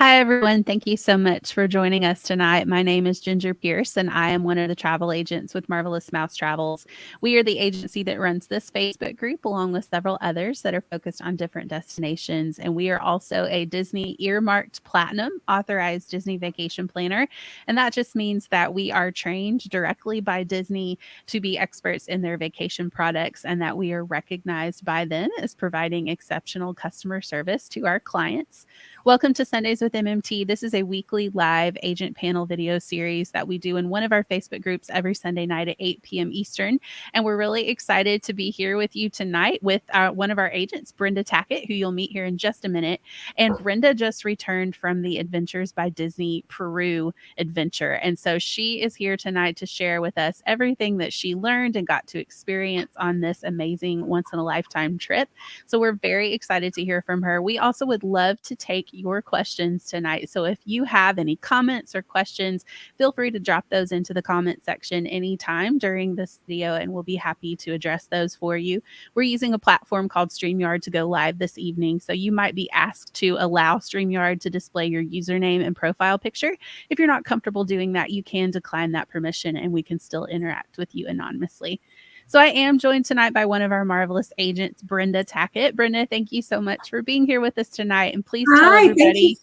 Hi, everyone. Thank you so much for joining us tonight. My name is Ginger Pierce, and I am one of the travel agents with Marvelous Mouse Travels. We are the agency that runs this Facebook group, along with several others that are focused on different destinations. And we are also a Disney earmarked platinum authorized Disney vacation planner. And that just means that we are trained directly by Disney to be experts in their vacation products and that we are recognized by them as providing exceptional customer service to our clients. Welcome to Sundays with MMT. This is a weekly live agent panel video series that we do in one of our Facebook groups every Sunday night at 8 p.m. Eastern. And we're really excited to be here with you tonight with one of our agents, Brenda Tackett, who you'll meet here in just a minute. And Brenda just returned from the Adventures by Disney Peru adventure. And so she is here tonight to share with us everything that she learned and got to experience on this amazing once in a lifetime trip. So we're very excited to hear from her. We also would love to take your questions tonight. So if you have any comments or questions, feel free to drop those into the comment section anytime during this video, and we'll be happy to address those for you. We're using a platform called StreamYard to go live this evening, so you might be asked to allow StreamYard to display your username and profile picture. If you're not comfortable doing that, you can decline that permission, and we can still interact with you anonymously. So I am joined tonight by one of our marvelous agents, Brenda Tackett. Brenda, thank you so much for being here with us tonight. And please tell everybody.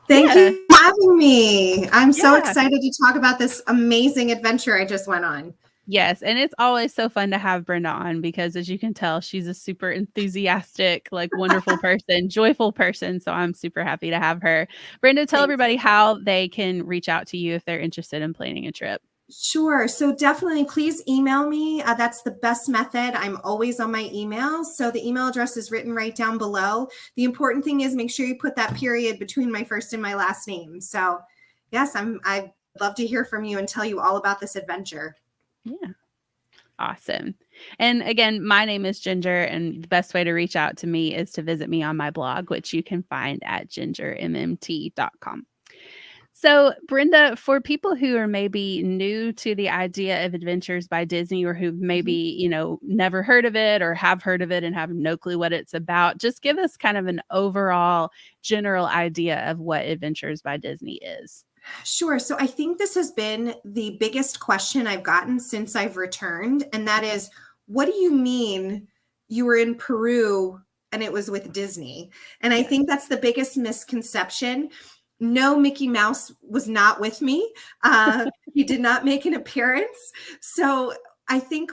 Thank you for having me. I'm so Yeah. excited to talk about this amazing adventure I just went on. Yes, and it's always so fun to have Brenda on because, as you can tell, she's a super enthusiastic, wonderful person, joyful person. So I'm super happy to have her. Brenda, tell everybody how they can reach out to you if they're interested in planning a trip. Sure. So definitely please email me. That's the best method. I'm always on my emails. So the email address is written right down below. The important thing is make sure you put that period between my first and my last name. So yes, I'd love to hear from you and tell you all about this adventure. Yeah. Awesome. And again, my name is Ginger, and the best way to reach out to me is to visit me on my blog, which you can find at gingermmt.com. So, Brenda, for people who are maybe new to the idea of Adventures by Disney or who've maybe, never heard of it or have heard of it and have no clue what it's about, just give us kind of an overall general idea of what Adventures by Disney is. Sure. So I think this has been the biggest question I've gotten since I've returned. And that is, what do you mean you were in Peru and it was with Disney? And I think that's the biggest misconception. No, Mickey Mouse was not with me. He did not make an appearance. So I think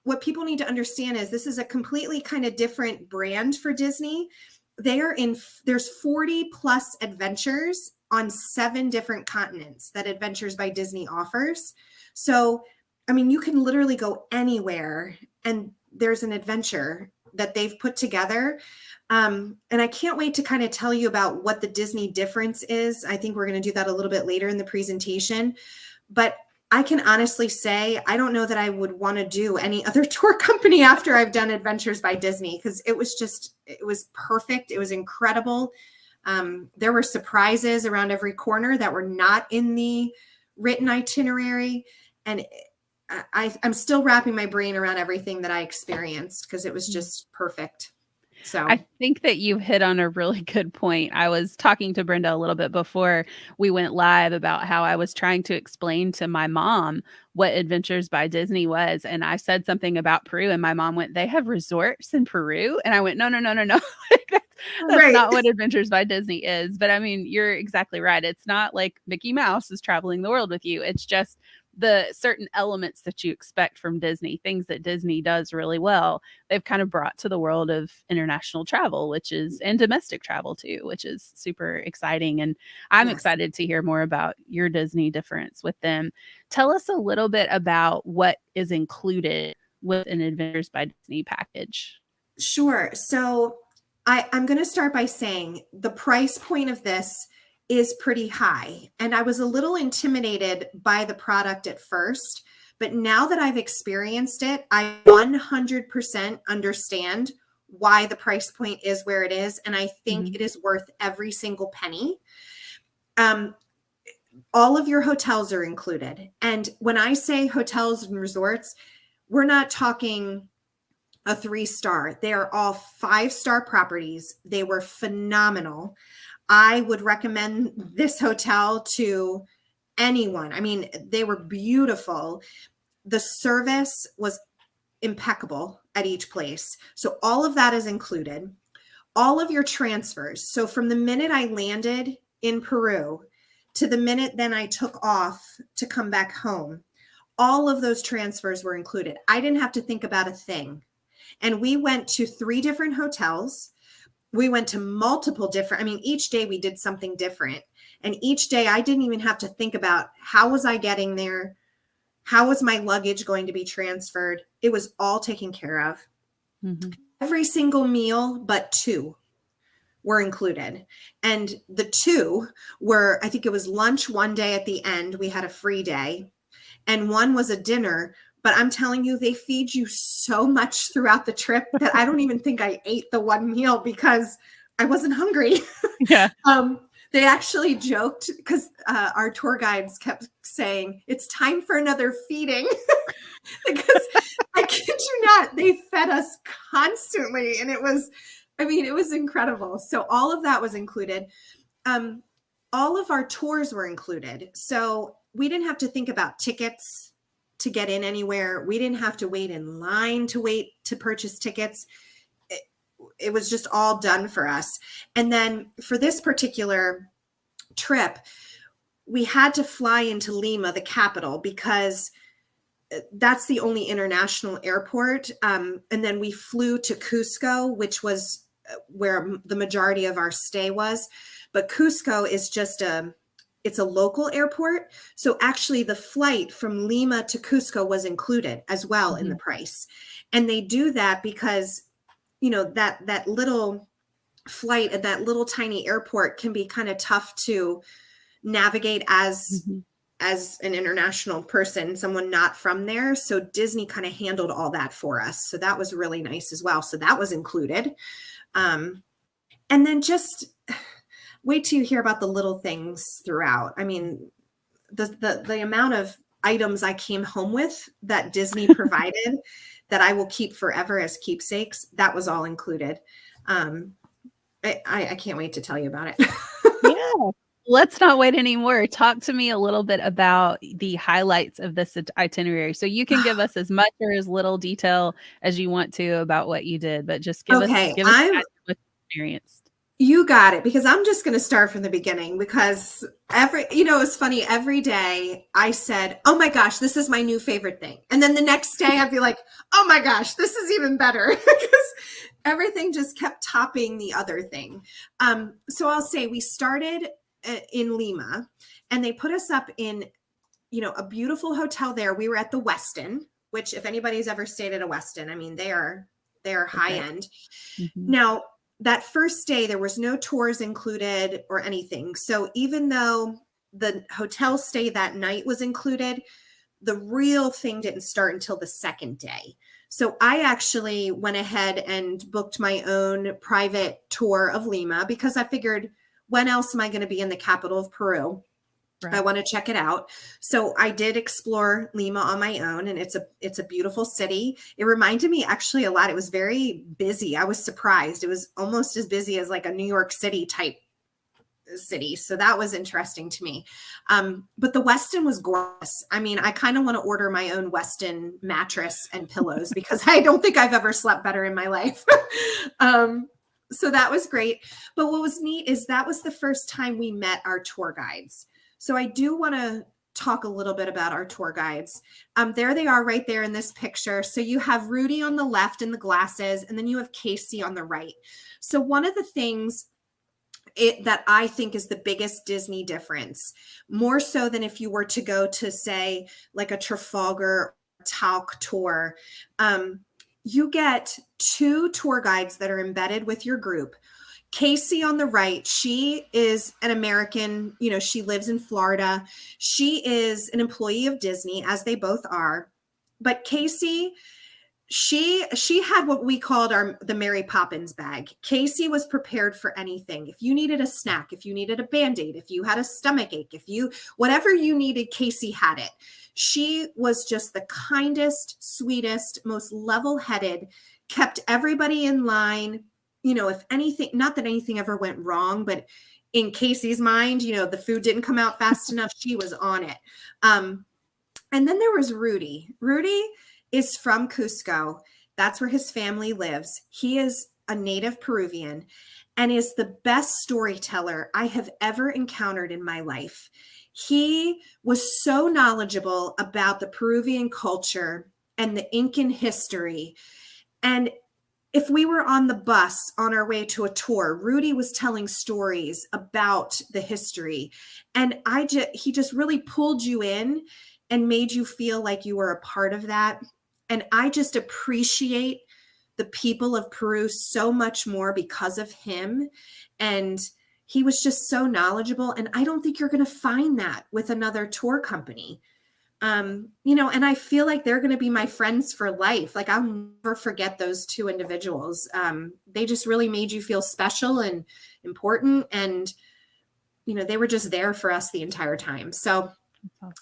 what people need to understand is this is a completely kind of different brand for Disney. There's 40 plus adventures on 7 different continents that Adventures by Disney offers. So, I mean, you can literally go anywhere and there's an adventure that they've put together. And I can't wait to kind of tell you about what the Disney difference is. I think we're going to do that a little bit later in the presentation. But I can honestly say, I don't know that I would want to do any other tour company after I've done Adventures by Disney, because it was perfect. It was incredible. There were surprises around every corner that were not in the written itinerary. And I'm still wrapping my brain around everything that I experienced because it was just perfect. So I think that you hit on a really good point. I was talking to Brenda a little bit before we went live about how I was trying to explain to my mom what Adventures by Disney was. And I said something about Peru, and my mom went, "They have resorts in Peru?" And I went, No. That's not what Adventures by Disney is. But I mean, you're exactly right. It's not like Mickey Mouse is traveling the world with you. It's just the certain elements that you expect from Disney, things that Disney does really well, they've kind of brought to the world of international travel, and domestic travel too, which is super exciting. And I'm excited to hear more about your Disney difference with them. Tell us a little bit about what is included with an Adventures by Disney package. Sure. So I'm going to start by saying the price point of this is pretty high. And I was a little intimidated by the product at first, but now that I've experienced it, I 100% understand why the price point is where it is. And I think it is worth every single penny. All of your hotels are included. And when I say hotels and resorts, we're not talking a 3-star. They are all 5-star properties. They were phenomenal. I would recommend this hotel to anyone. I mean, they were beautiful. The service was impeccable at each place. So all of that is included. All of your transfers. So from the minute I landed in Peru to the minute then I took off to come back home, all of those transfers were included. I didn't have to think about a thing. And we went to 3 different hotels. We went to multiple different, I mean, each day we did something different. And each day I didn't even have to think about how was I getting there? How was my luggage going to be transferred? It was all taken care of. Mm-hmm. Every single meal but 2 were included. And the 2 were, I think it was lunch one day at the end. We had a free day. And one was a dinner. But I'm telling you, they feed you so much throughout the trip that I don't even think I ate the one meal because I wasn't hungry. Yeah. They actually joked because our tour guides kept saying, it's time for another feeding. Because I kid you not, they fed us constantly. And it was incredible. So all of that was included. All of our tours were included. So we didn't have to think about tickets to get in anywhere. We didn't have to wait in line to purchase tickets. It was just all done for us. And then for this particular trip, we had to fly into Lima, the capital, because that's the only international airport. And then we flew to Cusco, which was where the majority of our stay was. But Cusco is just it's a local airport. So actually the flight from Lima to Cusco was included as well in the price. And they do that because, you know, that little flight at that little tiny airport can be kind of tough to navigate as an international person, someone not from there. So Disney kind of handled all that for us. So that was really nice as well. So that was included. And then just wait till you hear about the little things throughout. I mean, the amount of items I came home with that Disney provided that I will keep forever as keepsakes, that was all included. I can't wait to tell you about it. Yeah. Let's not wait anymore. Talk to me a little bit about the highlights of this itinerary. So you can give us as much or as little detail as you want to about what you did, but just give us what you experienced. You got it, because I'm just going to start from the beginning, because it's funny, every day I said, oh my gosh, this is my new favorite thing. And then the next day I'd be like, oh my gosh, this is even better, because everything just kept topping the other thing. So I'll say we started in Lima, and they put us up in, a beautiful hotel there. We were at the Westin, which if anybody's ever stayed at a Westin, I mean, they are high end. Now, that first day, there was no tours included or anything. So even though the hotel stay that night was included, the real thing didn't start until the second day. So I actually went ahead and booked my own private tour of Lima, because I figured, when else am I going to be in the capital of Peru? Right. I want to check it out. So I did explore Lima on my own, and it's a beautiful city. It reminded me actually a lot. It was very busy. I was surprised. It was almost as busy as like a New York City type city. So that was interesting to me. But the Westin was gorgeous. I mean, I kind of want to order my own Westin mattress and pillows, because I don't think I've ever slept better in my life. So that was great. But what was neat is that was the first time we met our tour guides. So I do want to talk a little bit about our tour guides. There they are right there in this picture. So you have Rudy on the left in the glasses, and then you have Casey on the right. So one of the things that I think is the biggest Disney difference, more so than if you were to go to, say, like a Trafalgar Talc tour, you get 2 tour guides that are embedded with your group. Casey on the right, she is an American, she lives in Florida. She is an employee of Disney, as they both are. But Casey, she had what we called the Mary Poppins bag. Casey was prepared for anything. If you needed a snack, if you needed a Band-Aid, if you had a stomach ache, whatever you needed, Casey had it. She was just the kindest, sweetest, most level-headed, kept everybody in line. if anything, not that anything ever went wrong, but in Casey's mind, the food didn't come out fast enough. She was on it. And then there was Rudy. Rudy is from Cusco. That's where his family lives. He is a native Peruvian and is the best storyteller I have ever encountered in my life. He was so knowledgeable about the Peruvian culture and the Incan history. And if we were on the bus on our way to a tour, Rudy was telling stories about the history. And he just really pulled you in and made you feel like you were a part of that. And I just appreciate the people of Peru so much more because of him. And he was just so knowledgeable. And I don't think you're going to find that with another tour company. And I feel like they're going to be my friends for life. Like, I'll never forget those two individuals. They just really made you feel special and important. And, they were just there for us the entire time. So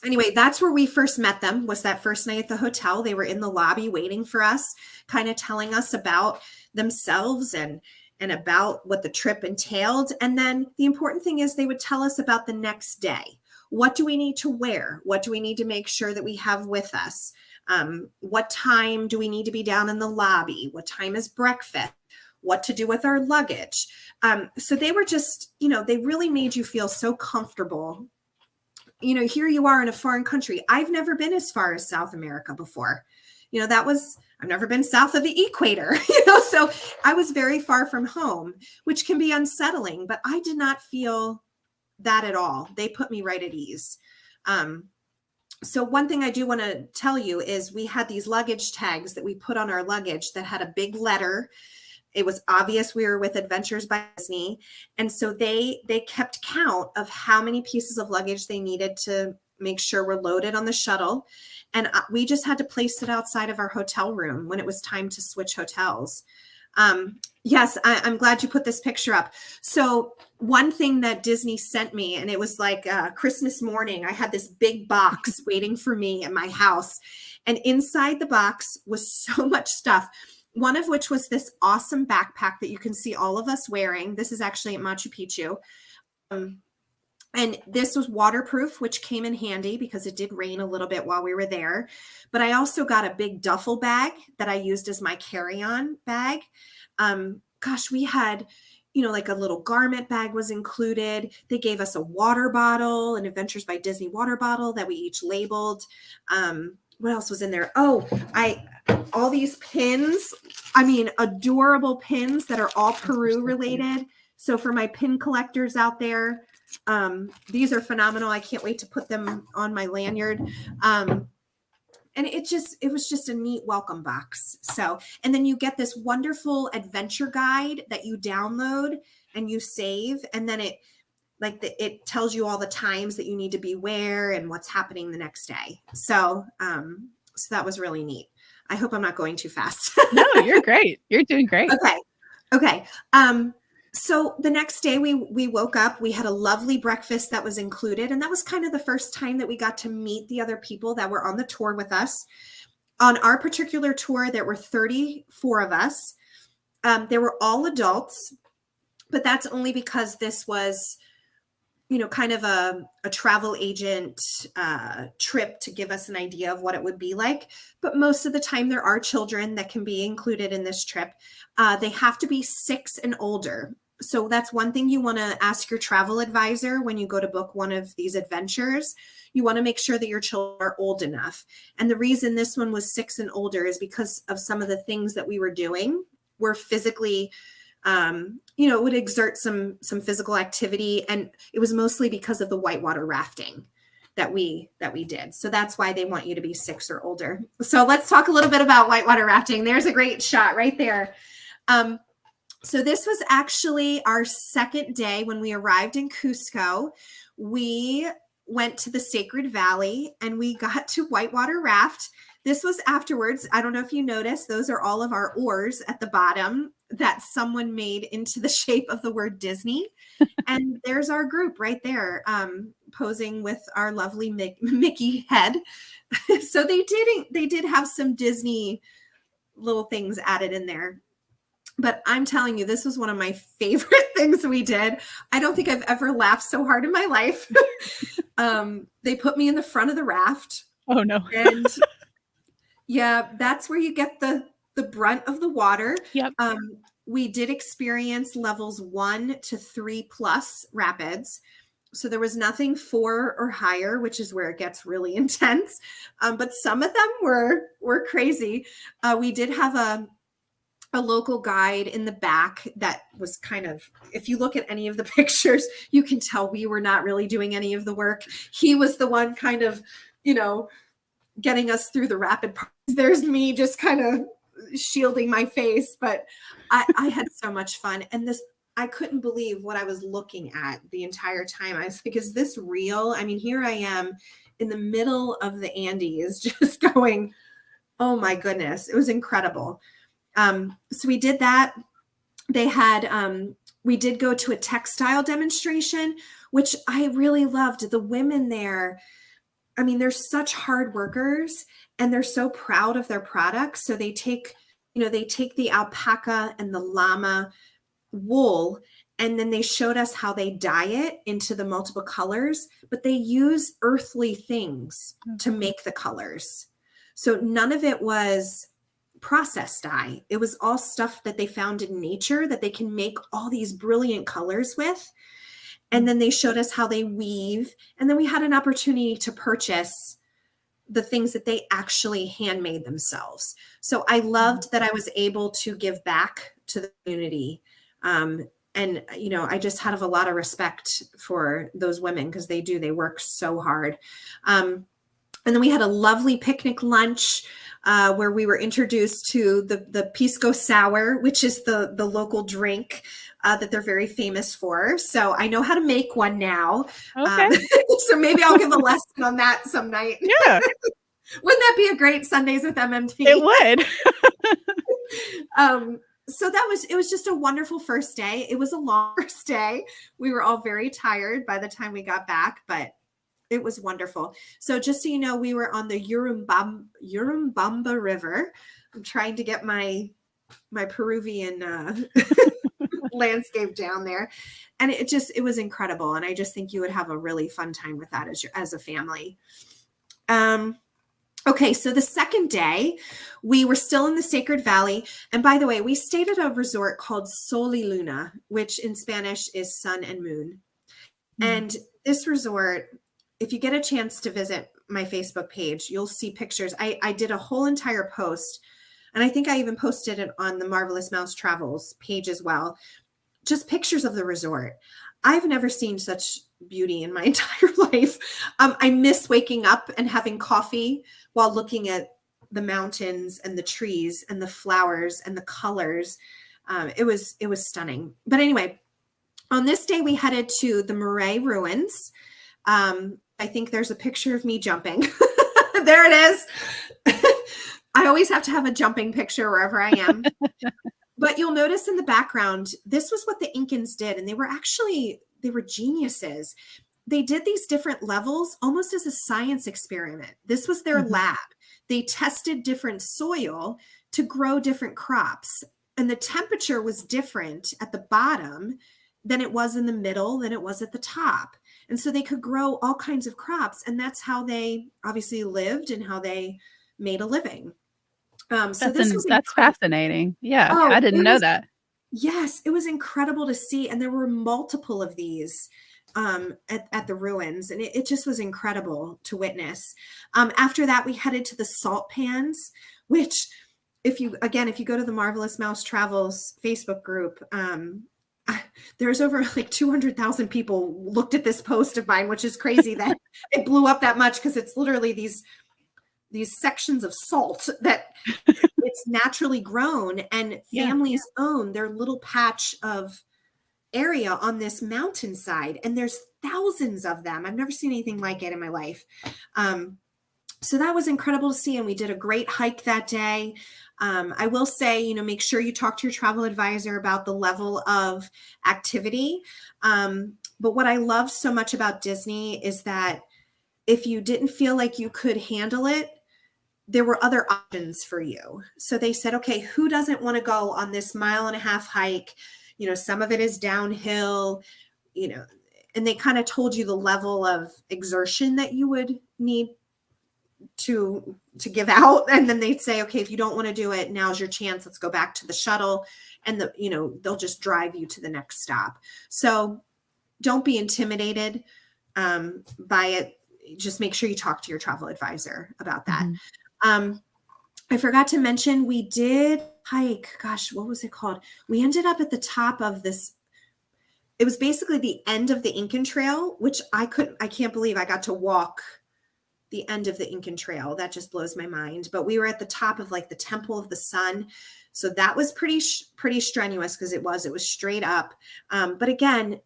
anyway, that's where we first met them, was that first night at the hotel. They were in the lobby waiting for us, kind of telling us about themselves and about what the trip entailed. And then the important thing is they would tell us about the next day. What do we need to wear? What do we need to make sure that we have with us? What time do we need to be down in the lobby? What time is breakfast? What to do with our luggage? So they were just, they really made you feel so comfortable. Here you are in a foreign country. I've never been as far as South America before. I've never been south of the equator, so I was very far from home, which can be unsettling, but I did not feel that at all. They put me right at ease. So one thing I do want to tell you is we had these luggage tags that we put on our luggage that had a big letter. It was obvious we were with Adventures by Disney. And so they kept count of how many pieces of luggage they needed to make sure we're loaded on the shuttle. And we just had to place it outside of our hotel room when it was time to switch hotels. Yes, I'm glad you put this picture up. So one thing that Disney sent me, and it was like Christmas morning, I had this big box waiting for me at my house. And inside the box was so much stuff. One of which was this awesome backpack that you can see all of us wearing. This is actually at Machu Picchu. And this was waterproof, which came in handy because it did rain a little bit while we were there. But I also got a big duffel bag that I used as my carry-on bag. We had, like a little garment bag was included. They gave us a water bottle, an Adventures by Disney water bottle that we each labeled. What else was in there? All these pins, adorable pins that are all Peru related. So for my pin collectors out there, these are phenomenal. I can't wait to put them on my lanyard. And it was just a neat welcome box. So, and then you get this wonderful adventure guide that you download and you save. And then it tells you all the times that you need to be where and what's happening the next day. So that was really neat. I hope I'm not going too fast. No, you're great. You're doing great. Okay. So the next day we woke up, we had a lovely breakfast that was included. And that was kind of the first time that we got to meet the other people that were on the tour with us. On our particular tour, there were 34 of us. They were all adults, but that's only because this was, kind of a travel agent trip to give us an idea of what it would be like. But most of the time there are children that can be included in this trip. They have to be 6 and older. So that's one thing you want to ask your travel advisor when you go to book one of these adventures. You want to make sure that your children are old enough. And the reason this one was 6 and older is because of some of the things that we were doing. We're physically, it would exert some physical activity. And it was mostly because of the whitewater rafting that we did. So that's why they want you to be 6 or older. So let's talk a little bit about whitewater rafting. There's a great shot right there. So this was actually our second day when we arrived in Cusco. We went to the Sacred Valley and we got to whitewater raft. This was afterwards. I don't know if you noticed, those are all of our oars at the bottom that someone made into the shape of the word Disney. And there's our group right there, posing with our lovely Mickey head. So they did have some Disney little things added in there. But I'm telling you, this was one of my favorite things we did. I don't think I've ever laughed so hard in my life. They put me in the front of the raft, Oh no. and yeah, that's where you get the brunt of the water. Yep. We did experience levels 1 to 3 plus rapids. So there was nothing 4 or higher, which is where it gets really intense. But some of them were crazy. We did have a local guide in the back that was kind of, if you look at any of the pictures, you can tell we were not really doing any of the work. He was the one kind of, getting us through the rapid parts. There's me just kind of shielding my face, but I had so much fun. And I couldn't believe what I was looking at the entire time. I was like, is this real? I mean, here I am in the middle of the Andes just going, oh my goodness, it was incredible. So we did that. They had, we did go to a textile demonstration, which I really loved. The women there, I mean, they're such hard workers and they're so proud of their products. So they take the alpaca and the llama wool, and then they showed us how they dye it into the multiple colors, but they use earthly things to make the colors. So none of it was processed dye. It was all stuff that they found in nature that they can make all these brilliant colors with. And then they showed us how they weave. And then we had an opportunity to purchase the things that they actually handmade themselves. So I loved that I was able to give back to the community. And, I just have a lot of respect for those women because they work so hard. And then we had a lovely picnic lunch where we were introduced to the pisco sour, which is the local drink that they're very famous for. So I know how to make one now. Okay. So maybe I'll give a lesson on that some night. Yeah. Wouldn't that be a great Sundays with MMT? It would. So it was just a wonderful first day. It was a long first day. We were all very tired by the time we got back, but it was wonderful. So just so you know, we were on the Urubamba River. I'm trying to get my Peruvian landscape down there. And it was incredible. And I just think you would have a really fun time with that as a family. Okay, so the second day, we were still in the Sacred Valley. And by the way, we stayed at a resort called Sol y Luna, which in Spanish is sun and moon. And this resort, if you get a chance to visit my Facebook page, you'll see pictures. I did a whole entire post, and I think I even posted it on the Marvelous Mouse Travels page as well. Just pictures of the resort. I've never seen such beauty in my entire life. I miss waking up and having coffee while looking at the mountains and the trees and the flowers and the colors. It was stunning. But anyway, on this day, we headed to the Murray ruins. I think there's a picture of me jumping. There it is. I always have to have a jumping picture wherever I am. But you'll notice in the background, this was what the Incans did. And they were geniuses. They did these different levels almost as a science experiment. This was their lab. They tested different soil to grow different crops. And the temperature was different at the bottom than it was in the middle, than it was at the top. And so they could grow all kinds of crops. And that's how they obviously lived and how they made a living. That's fascinating. Yeah, I didn't know that. Yes, it was incredible to see. And there were multiple of these at the ruins. And it just was incredible to witness. After that, we headed to the salt pans, which if you go to the Marvelous Mouse Travels Facebook group, there's over like 200,000 people looked at this post of mine, which is crazy that it blew up that much because it's literally these sections of salt that it's naturally grown and families own their little patch of area on this mountainside. And there's thousands of them. I've never seen anything like it in my life. So that was incredible to see. And we did a great hike that day. I will say, make sure you talk to your travel advisor about the level of activity. But what I love so much about Disney is that if you didn't feel like you could handle it, there were other options for you. So they said, okay, who doesn't want to go on this 1.5 mile hike? You know, some of it is downhill, you know, and they kind of told you the level of exertion that you would need to give out. And then they'd say, okay, if you don't want to do it, now's your chance. Let's go back to the shuttle. And they'll just drive you to the next stop. So don't be intimidated by it. Just make sure you talk to your travel advisor about that. I forgot to mention, we did hike. Gosh, what was it called? We ended up at the top of this. It was basically the end of the Incan Trail, which I can't believe I got to walk the end of the Incan Trail. That just blows my mind. But we were at the top of like the Temple of the Sun. So that was pretty strenuous because it was straight up. But again,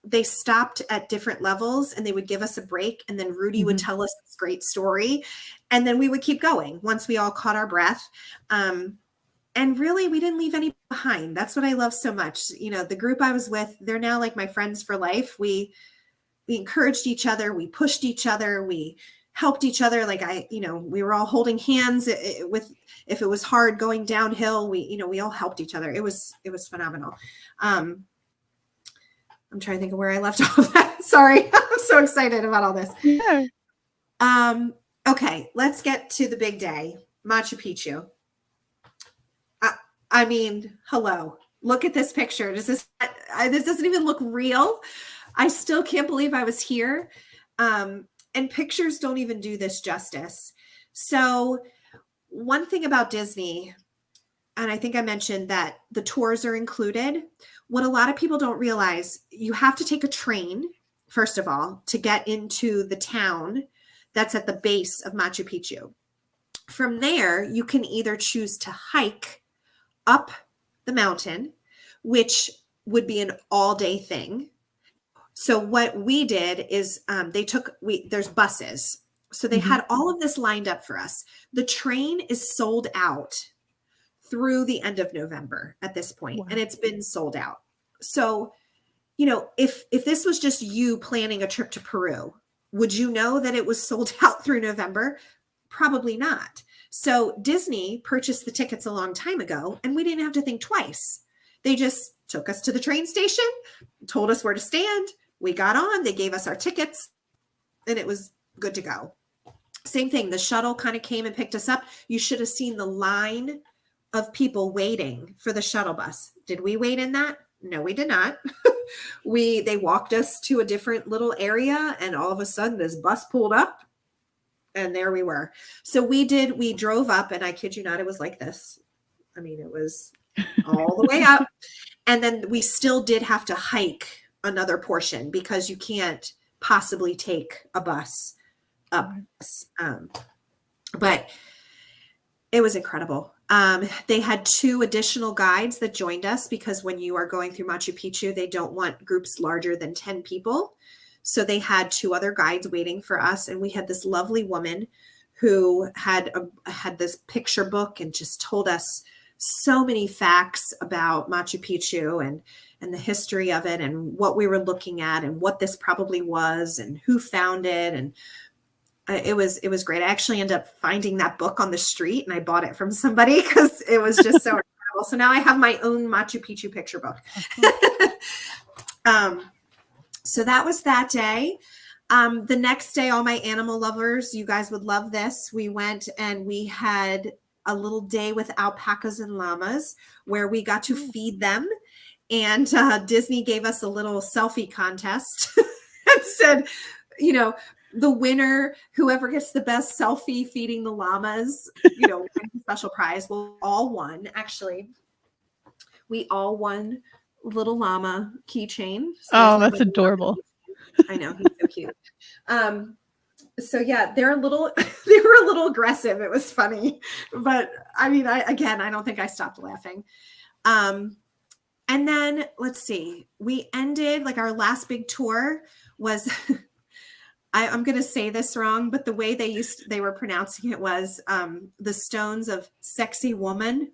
they stopped at different levels and they would give us a break. And then Rudy would tell us this great story. And then we would keep going once we all caught our breath. And really, we didn't leave any behind. That's what I love so much. You know, the group I was with, they're now like my friends for life. We encouraged each other. We pushed each other. We helped each other. Like we were all holding hands if it was hard going downhill, we all helped each other. It was phenomenal. I'm trying to think of where I left off at. Sorry. I'm so excited about all this. Yeah. Okay. Let's get to the big day, Machu Picchu. I mean, hello, look at this picture. This doesn't even look real. I still can't believe I was here. And pictures don't even do this justice. So one thing about Disney, and I think I mentioned that the tours are included. What a lot of people don't realize, you have to take a train, first of all, to get into the town that's at the base of Machu Picchu. From there, you can either choose to hike up the mountain, which would be an all-day thing. So what we did is there's buses. So they had all of this lined up for us. The train is sold out through the end of November at this point, and it's been sold out. So, if this was just you planning a trip to Peru, would you know that it was sold out through November? Probably not. So Disney purchased the tickets a long time ago, and we didn't have to think twice. They just took us to the train station, told us where to stand. We got on, they gave us our tickets, and it was good to go. Same thing. The shuttle kind of came and picked us up. You should have seen the line of people waiting for the shuttle bus. Did we wait in that? No, we did not. They walked us to a different little area, and all of a sudden this bus pulled up and there we were. So we drove up, and I kid you not, it was like this. I mean, it was all the way up. And then we still did have to hike another portion because you can't possibly take a bus up. But it was incredible. They had 2 additional guides that joined us because when you are going through Machu Picchu, they don't want groups larger than 10 people. So they had 2 other guides waiting for us. And we had this lovely woman who had this picture book and just told us so many facts about Machu Picchu and the history of it and what we were looking at and what this probably was and who found it. And it was great. I actually ended up finding that book on the street, and I bought it from somebody because it was just so incredible. So now I have my own Machu Picchu picture book. So that was that day. The next day, all my animal lovers, you guys would love this. We went and we had a little day with alpacas and llamas where we got to feed them. And Disney gave us a little selfie contest and said, the winner, whoever gets the best selfie feeding the llamas, wins a special prize. Well, all won. Actually, we all won little llama keychain. So that's adorable. I know, he's so cute. So yeah, they were a little aggressive. It was funny, but I mean, I don't think I stopped laughing. And then let's see, we ended our last big tour was. I'm going to say this wrong, but the way they were pronouncing it was the stones of sexy woman.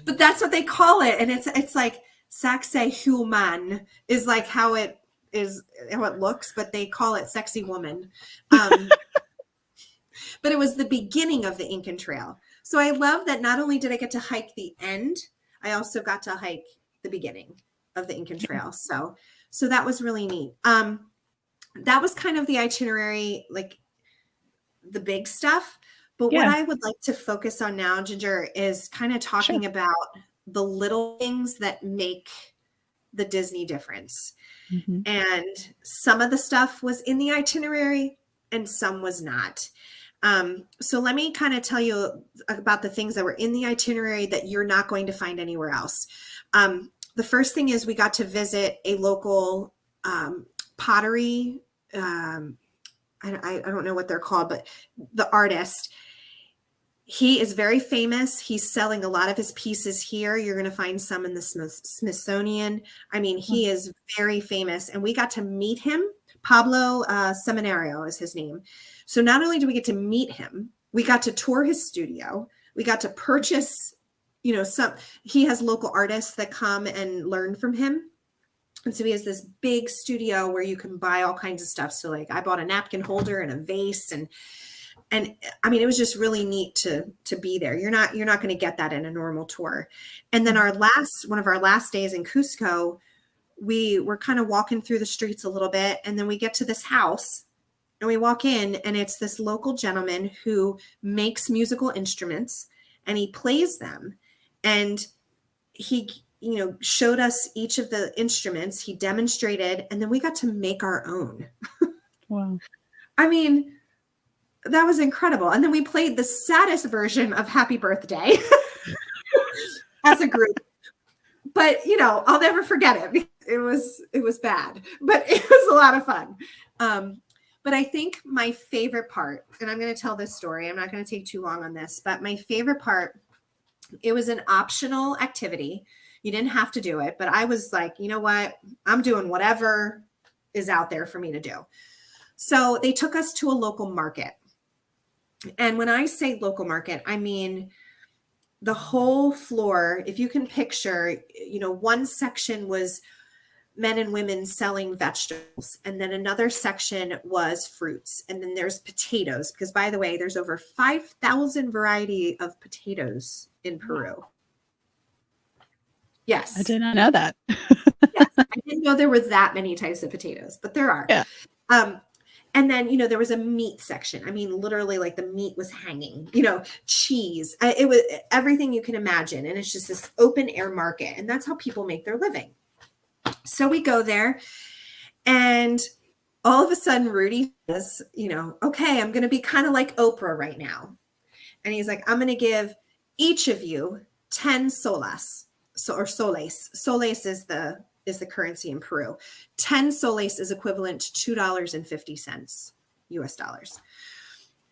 But that's what they call it. And it's like sexy human is like how it looks, but they call it sexy woman. but it was the beginning of the Incan Trail. So I love that not only did I get to hike the end, I also got to hike the beginning of the Incan Trail. So that was really neat. That was kind of the itinerary, like the big stuff. But what Yeah. I would like to focus on now, Ginger, is kind of Sure. talking about the little things that make the Disney difference. Mhm. And some of the stuff was in the itinerary and some was not. So let me kind of tell you about the things that were in the itinerary that you're not going to find anywhere else. The first thing is we got to visit a local pottery. I don't know what they're called, but the artist. He is very famous. He's selling a lot of his pieces here. You're going to find some in the Smithsonian. I mean, he is very famous. And we got to meet him. Pablo Seminario is his name. So not only do we get to meet him, we got to tour his studio. We got to purchase, he has local artists that come and learn from him. And so he has this big studio where you can buy all kinds of stuff. So like I bought a napkin holder and a vase and I mean, it was just really neat to be there. You're not going to get that in a normal tour. And then one of our last days in Cusco, we were kind of walking through the streets a little bit. And then we get to this house and we walk in and it's this local gentleman who makes musical instruments and he plays them. And he, showed us each of the instruments. He demonstrated, and then we got to make our own. Wow. I mean, that was incredible. And then we played the saddest version of Happy Birthday as a group. But, I'll never forget it. It was bad, but it was a lot of fun. But I think my favorite part, and I'm going to tell this story, I'm not going to take too long on this, but my favorite part, it was an optional activity. You didn't have to do it, but I was like, you know what? I'm doing whatever is out there for me to do. So they took us to a local market. And when I say local market, I mean the whole floor. If you can picture, one section was men and women selling vegetables. And then another section was fruits. And then there's potatoes, because by the way, there's over 5,000 variety of potatoes in Peru. Yes. I did not know that. Yes. I didn't know there were that many types of potatoes, but there are. Yeah. And then, there was a meat section. I mean, literally like the meat was hanging, cheese. It was everything you can imagine. And it's just this open air market. And that's how people make their living. So we go there and all of a sudden Rudy says, okay, I'm going to be kind of like Oprah right now. And he's like, I'm going to give each of you 10 soles. Or soles. Soles is the currency in Peru. 10 soles is equivalent to $2.50 US dollars.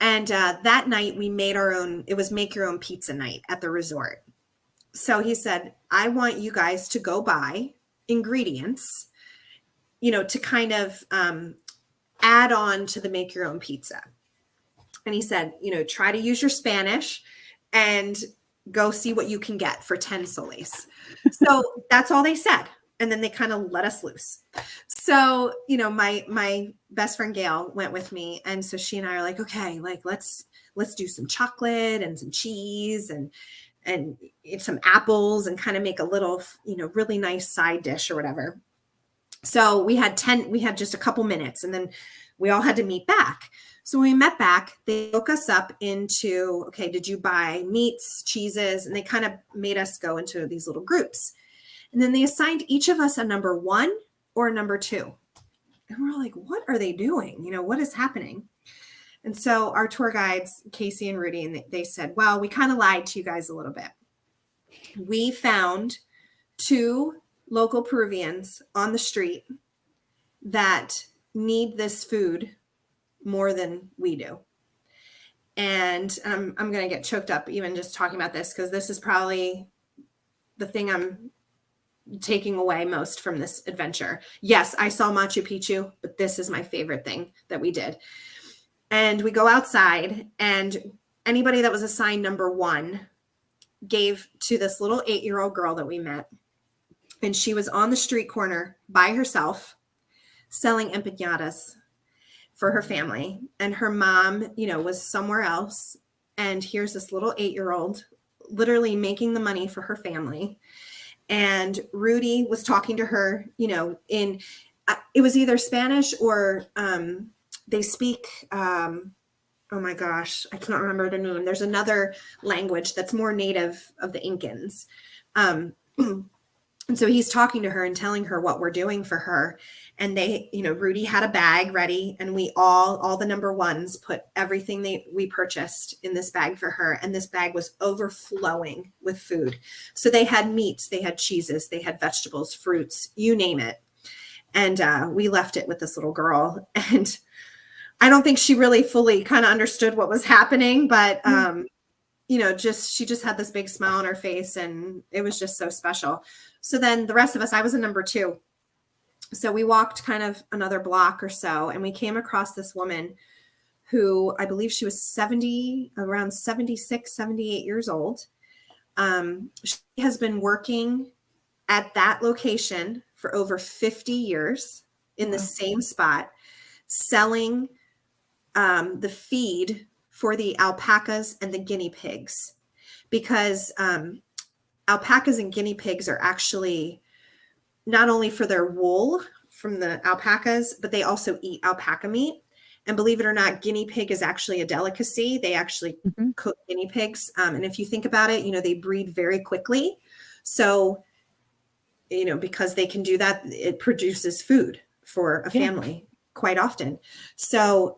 And that night we made our own, it was make your own pizza night at the resort. So he said, I want you guys to go buy ingredients, to kind of add on to the make your own pizza. And he said, try to use your Spanish and go see what you can get for 10 soles. So that's all they said. And then they kind of let us loose. So, my best friend Gail went with me. And so she and I are like, okay, like, let's do some chocolate and some cheese and some apples and kind of make a little, really nice side dish or whatever. So we had just a couple minutes and then we all had to meet back. So when we met back, they broke us up into, okay, did you buy meats, cheeses? And they kind of made us go into these little groups. And then they assigned each of us a number 1 or a number 2. And we're like, what are they doing? What is happening? And so our tour guides, Casey and Rudy, and they said, well, we kind of lied to you guys a little bit. We found 2 local Peruvians on the street that need this food more than we do. And I'm going to get choked up even just talking about this because this is probably the thing I'm taking away most from this adventure. Yes, I saw Machu Picchu, but this is my favorite thing that we did. And we go outside and anybody that was assigned number 1 gave to this little 8-year-old girl that we met. And she was on the street corner by herself selling empanadas for her family. And her mom, was somewhere else. And here's this little 8-year-old literally making the money for her family. And Rudy was talking to her, in it was either Spanish or they speak. Oh my gosh, I can't remember the name. There's another language that's more native of the Incans. And so he's talking to her and telling her what we're doing for her. And they, Rudy had a bag ready, and we all the number ones put everything we purchased in this bag for her. And this bag was overflowing with food. So they had meats, they had cheeses, they had vegetables, fruits, you name it. And we left it with this little girl. And I don't think she really fully kind of understood what was happening, but she just had this big smile on her face, and it was just so special. So then the rest of us, I was a number 2. So we walked kind of another block or so, and we came across this woman who I believe she was around 76, 78 years old. She has been working at that location for over 50 years in the same spot, selling the feed for the alpacas and the guinea pigs, because alpacas and guinea pigs are actually not only for their wool from the alpacas, but they also eat alpaca meat. And believe it or not, guinea pig is actually a delicacy. They actually cook guinea pigs. And if you think about it, they breed very quickly. So, because they can do that, it produces food for a family quite often. So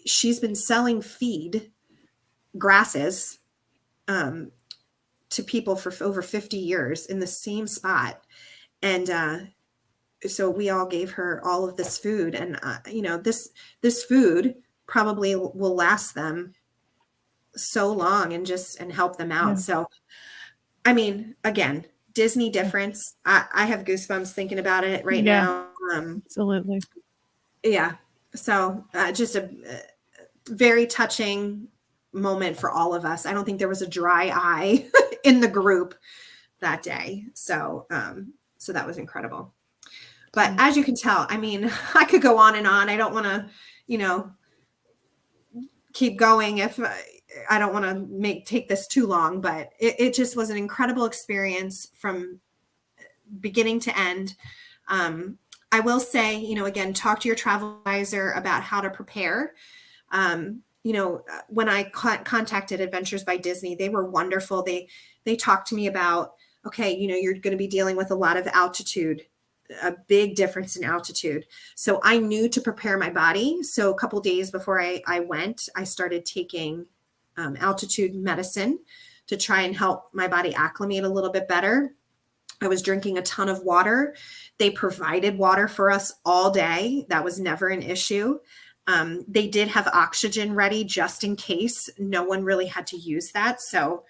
she's been selling feed, grasses, to people for over 50 years in the same spot. And so we all gave her all of this food, and this food probably will last them so long and help them out. So, I mean, again, Disney difference. I have goosebumps thinking about it right now. Absolutely. Yeah. So just a very touching moment for all of us. I don't think there was a dry eye in the group that day. So that was incredible. But as you can tell, I mean, I could go on and on. I don't want to, keep going if I don't want to take this too long, but it just was an incredible experience from beginning to end. I will say, again, talk to your travel advisor about how to prepare. When I contacted Adventures by Disney, they were wonderful. They talked to me about, okay, you're going to be dealing with a lot of altitude, a big difference in altitude. So I knew to prepare my body. So a couple days before I went, I started taking altitude medicine to try and help my body acclimate a little bit better. I was drinking a ton of water. They provided water for us all day. That was never an issue. They did have oxygen ready just in case. No one really had to use that. So,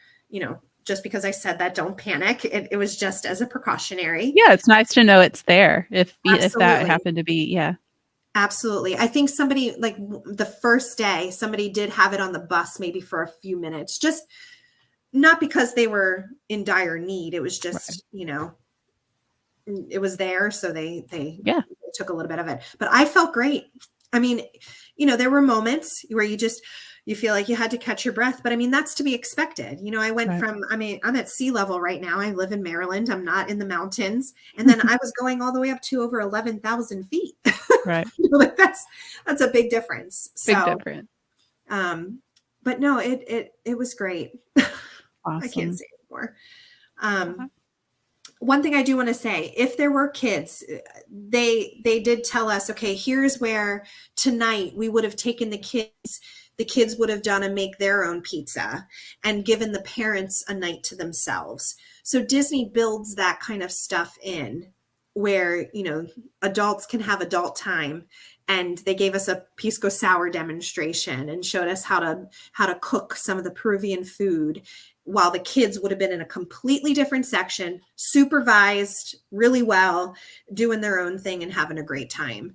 just because I said that, don't panic. It was just as a precautionary. Yeah, it's nice to know it's there if that happened to be, Absolutely. I think somebody, like the first day, somebody did have it on the bus maybe for a few minutes, just not because they were in dire need. It was just, it was there. So they took a little bit of it, but I felt great. I mean, there were moments where you feel like you had to catch your breath, but I mean, that's to be expected. I went I'm at sea level right now. I live in Maryland. I'm not in the mountains. And then I was going all the way up to over 11,000 feet. Right. That's a big difference. Big difference. But no, it was great. Awesome. I can't say it more. One thing I do want to say, if there were kids, they did tell us, okay, here's where tonight we would have taken the kids would have done and make their own pizza and given the parents a night to themselves. So Disney builds that kind of stuff in where, adults can have adult time. And they gave us a pisco sour demonstration and showed us how to cook some of the Peruvian food, while the kids would have been in a completely different section, supervised really well, doing their own thing and having a great time.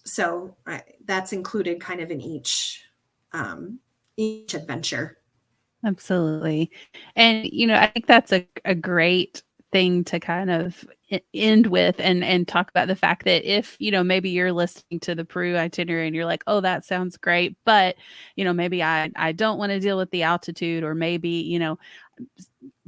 So that's included kind of in each adventure. Absolutely. And, I think that's a great thing to kind of end with and talk about the fact that if, maybe you're listening to the Peru itinerary and you're like, oh, that sounds great, but, maybe I don't want to deal with the altitude, or maybe,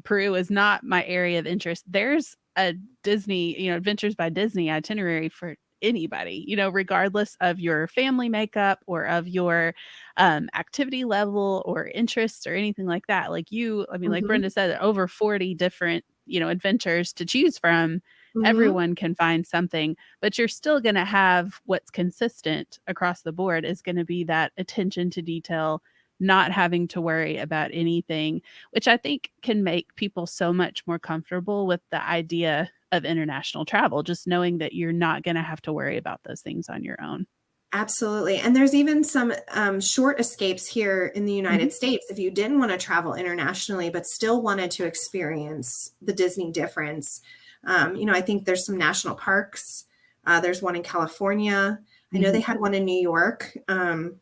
Peru is not my area of interest. There's a Disney, Adventures by Disney itinerary for anybody, regardless of your family makeup or of your activity level or interests or anything like that. Like Mhm. Brenda said, over 40 different, adventures to choose from. Mhm. Everyone can find something, but you're still going to have what's consistent across the board is going to be that attention to detail, not having to worry about anything, which I think can make people so much more comfortable with the idea of international travel, just knowing that you're not going to have to worry about those things on your own. Absolutely. And there's even some short escapes here in the Mhm. United States if you didn't want to travel internationally, but still wanted to experience the Disney difference. I think there's some national parks. There's one in California. I know they Mhm. had one in New York. And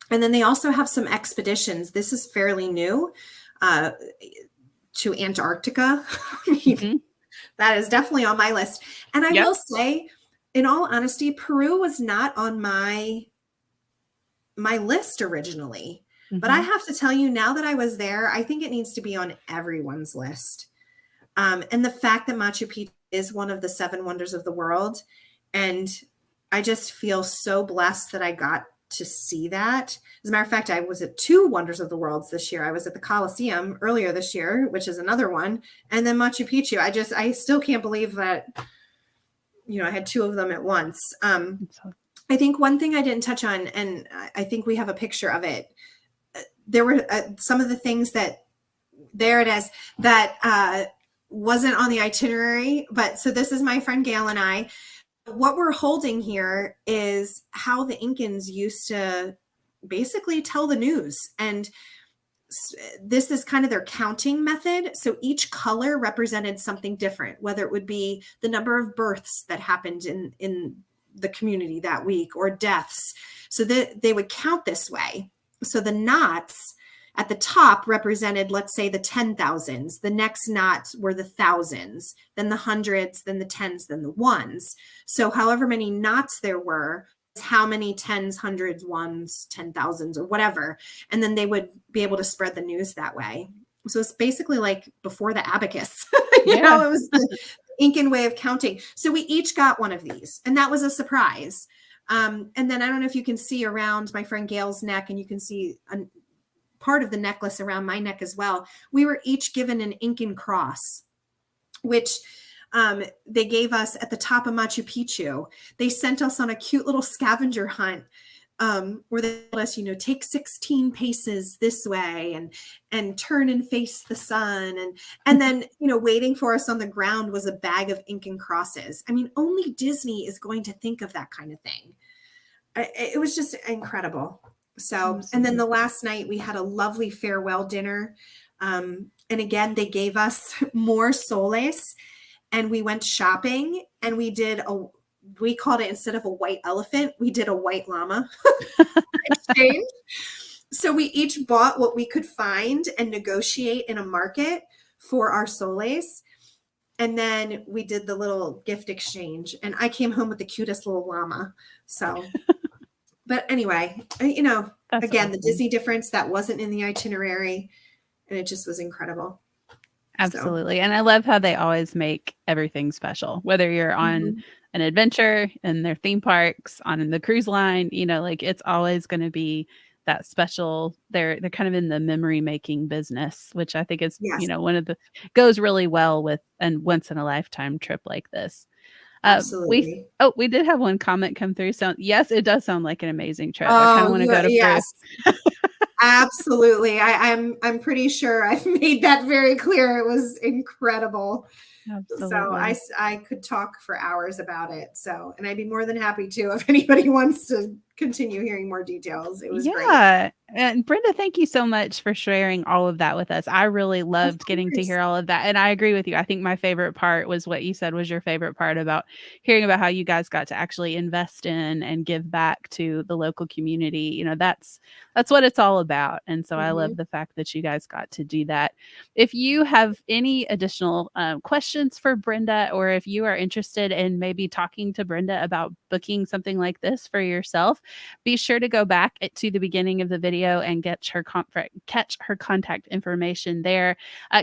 then they also have some expeditions. This is fairly new uh, to Antarctica. I mean, Mhm. that is definitely on my list. And I Yep. will say, in all honesty, Peru was not on my list originally. But I Mhm. have to tell you, now that I was there, I think it needs to be on everyone's list. And the fact that Machu Picchu is one of the seven wonders of the world. And I just feel so blessed that I got to see that. As a matter of fact, I was at two wonders of the world this year. I was at the Colosseum earlier this year, which is another one, and then Machu Picchu. I still can't believe that, I had two of them at once. So, I think one thing I didn't touch on, and I think we have a picture of it. There were some of the things that there it is that wasn't on the itinerary. But so this is my friend Gail and I. What we're holding here is how the Incans used to basically tell the news. And this is kind of their counting method. So each color represented something different, whether it would be the number of births that happened in the community that week or deaths. So that they would count this way. So the knots at the top represented, let's say, the 10,000s. The next knots were the thousands, then the hundreds, then the tens, then the ones. So however many knots there were, how many tens, hundreds, ones, 10,000s, or whatever. And then they would be able to spread the news that way. So it's basically like before the abacus. yeah. It was the Incan way of counting. So we each got one of these, and that was a surprise. And then I don't know if you can see around my friend Gail's neck, and you can see a part of the necklace around my neck as well. We were each given an Incan cross, which they gave us at the top of Machu Picchu. They sent us on a cute little scavenger hunt where they told us, take 16 paces this way and turn and face the sun. And then, waiting for us on the ground was a bag of Incan crosses. I mean, only Disney is going to think of that kind of thing. It was just incredible. So, and then Absolutely. the last night we had a lovely farewell dinner. And again, they gave us more soles, and we went shopping, and we called it, instead of a white elephant, we did a white llama exchange. So we each bought what we could find and negotiate in a market for our soles. And then we did the little gift exchange, and I came home with the cutest little llama. So, but anyway, That's again, the awesome. Disney difference that wasn't in the itinerary, and it just was incredible. So, Absolutely. And I love how they always make everything special, whether you're on mhm. an adventure in their theme parks, on the cruise line, like it's always going to be that special. They're kind of in the memory making business, which I think is, Yes, one of the goes really well with a once in a lifetime trip like this. We absolutely. Oh, we did have one comment come through. So yes, it does sound like an amazing trip. I kind of Oh, want to go to Peru. yes. Absolutely. I'm pretty sure I've made that very clear. It was incredible. So Absolutely. I could talk for hours about it. So, and I'd be more than happy to if anybody wants to continue hearing more details. It was great. Yeah. And Brenda, thank you so much for sharing all of that with us. I really Of loved getting to course. hear all of that. And I agree with you. I think my favorite part was what you said was your favorite part about hearing about how you guys got to actually invest in and give back to the local community. That's what it's all about. And so I Mhm. love the fact that you guys got to do that. If you have any additional questions for Brenda, or if you are interested in maybe talking to Brenda about booking something like this for yourself, be sure to go back to the beginning of the video and catch her contact information there.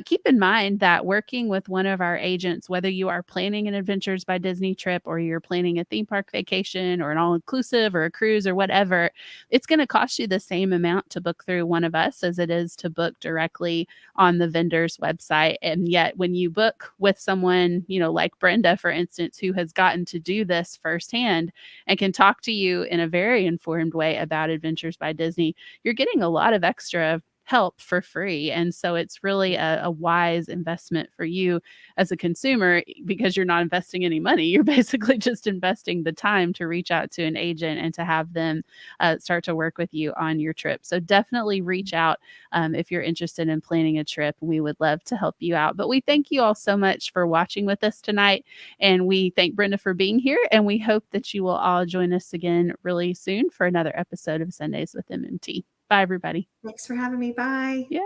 Keep in mind that working with one of our agents, whether you are planning an Adventures by Disney trip or you're planning a theme park vacation or an all inclusive or a cruise or whatever, it's going to cost you the same amount to book through one of us as it is to book directly on the vendor's website. And yet, when you book with someone, like Brenda, for instance, who has gotten to do this firsthand and can talk to you in a very informed way about Adventures by Disney, you're getting a lot of extra help for free. And so it's really a wise investment for you as a consumer because you're not investing any money. You're basically just investing the time to reach out to an agent and to have them start to work with you on your trip. So definitely reach out if you're interested in planning a trip. We would love to help you out. But we thank you all so much for watching with us tonight. And we thank Brenda for being here. And we hope that you will all join us again really soon for another episode of Sundays with MMT. Bye, everybody. Thanks for having me. Bye. Yeah.